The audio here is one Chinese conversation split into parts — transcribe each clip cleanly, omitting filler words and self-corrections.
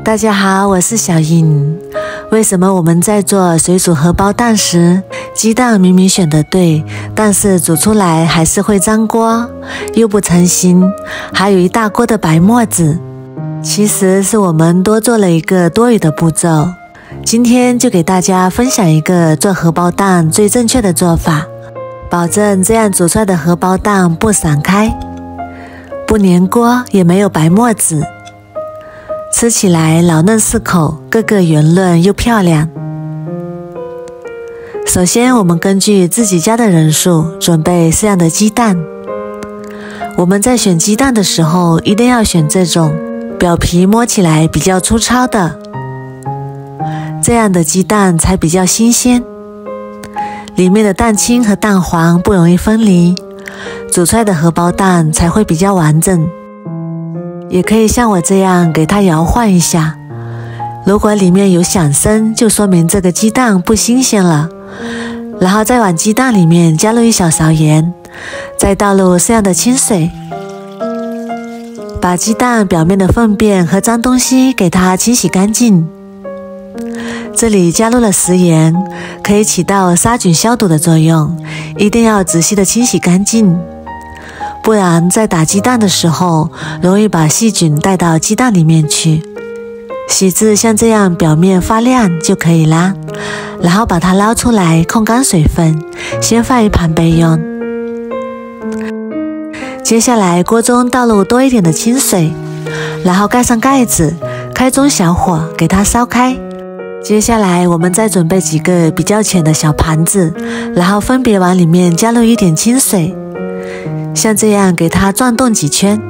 大家好，我是小颖。为什么我们在做水煮荷包蛋时，鸡蛋明明选得对，但是煮出来还是会粘锅，又不成型，还有一大锅的白沫子？其实是我们多做了一个多余的步骤。今天就给大家分享一个做荷包蛋最正确的做法，保证这样煮出来的荷包蛋不散开，不粘锅，也没有白沫子，吃起来老嫩适口，个个圆润又漂亮。首先，我们根据自己家的人数准备适量的鸡蛋。我们在选鸡蛋的时候，一定要选这种表皮摸起来比较粗糙的，这样的鸡蛋才比较新鲜，里面的蛋清和蛋黄不容易分离，煮出来的荷包蛋才会比较完整。也可以像我这样给它摇晃一下，如果里面有响声，就说明这个鸡蛋不新鲜了。然后再往鸡蛋里面加入一小勺盐，再倒入适量的清水，把鸡蛋表面的粪便和脏东西给它清洗干净。这里加入了食盐，可以起到杀菌消毒的作用，一定要仔细的清洗干净，不然在打鸡蛋的时候容易把细菌带到鸡蛋里面去。洗至像这样表面发亮就可以啦，然后把它捞出来控干水分，先放一旁备用。接下来锅中倒入多一点的清水，然后盖上盖子，开中小火给它烧开。接下来我们再准备几个比较浅的小盘子，然后分别往里面加入一点清水，像这样给它转动几圈，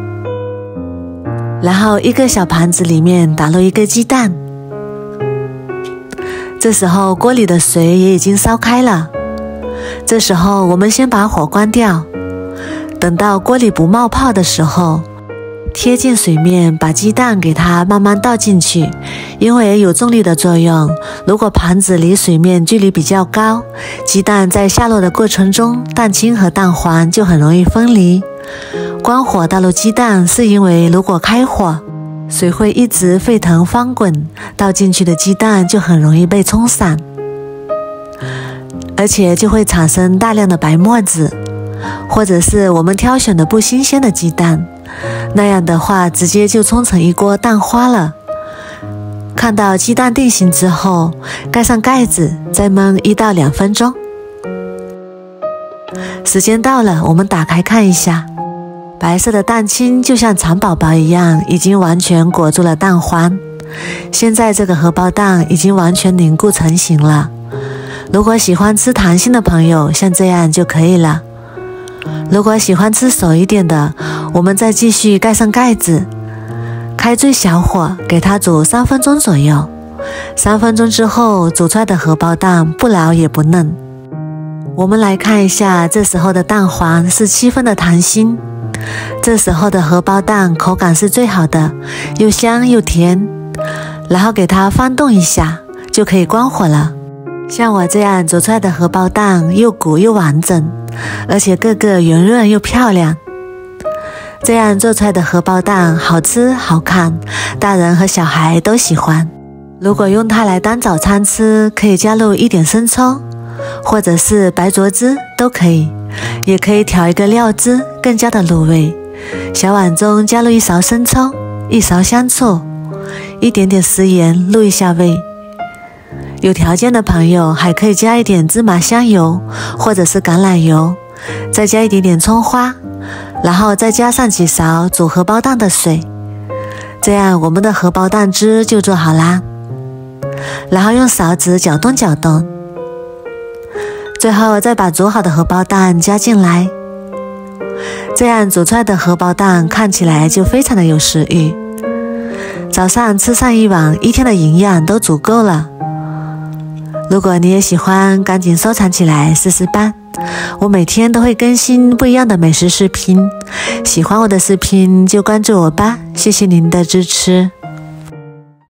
然后一个小盘子里面打入一个鸡蛋。这时候锅里的水也已经烧开了，这时候我们先把火关掉，等到锅里不冒泡的时候，贴近水面把鸡蛋给它慢慢倒进去，因为有重力的作用，如果盘子离水面距离比较高，鸡蛋在下落的过程中，蛋清和蛋黄就很容易分离。关火倒入鸡蛋，是因为如果开火，水会一直沸腾翻滚，倒进去的鸡蛋就很容易被冲散，而且就会产生大量的白沫子，或者是我们挑选的不新鲜的鸡蛋，那样的话直接就冲成一锅蛋花了。看到鸡蛋定型之后，盖上盖子，再焖1到2分钟。时间到了，我们打开看一下，白色的蛋清就像蚕宝宝一样，已经完全裹住了蛋黄。现在这个荷包蛋已经完全凝固成型了。如果喜欢吃弹性的朋友，像这样就可以了。如果喜欢吃熟一点的，我们再继续盖上盖子，开最小火给它煮3分钟左右。3分钟之后，煮出来的荷包蛋不老也不嫩。我们来看一下，这时候的蛋黄是7分的糖心，这时候的荷包蛋口感是最好的，又香又甜。然后给它翻动一下，就可以关火了。像我这样煮出来的荷包蛋又鼓又完整，而且个个圆润又漂亮。这样做出来的荷包蛋好吃好看，大人和小孩都喜欢。如果用它来当早餐吃，可以加入一点生抽，或者是白灼汁都可以，也可以调一个料汁，更加的入味。小碗中加入1勺生抽，1勺香醋，一点点食盐，入一下味。有条件的朋友还可以加一点芝麻香油或者是橄榄油，再加一点点葱花，然后再加上几勺煮荷包蛋的水，这样我们的荷包蛋汁就做好啦。然后用勺子搅动搅动，最后再把煮好的荷包蛋加进来，这样煮出来的荷包蛋看起来就非常的有食欲。早上吃上一碗，1天的营养都足够了。如果你也喜欢，赶紧收藏起来试试办。我每天都会更新不一样的美食视频，喜欢我的视频就关注我吧，谢谢您的支持。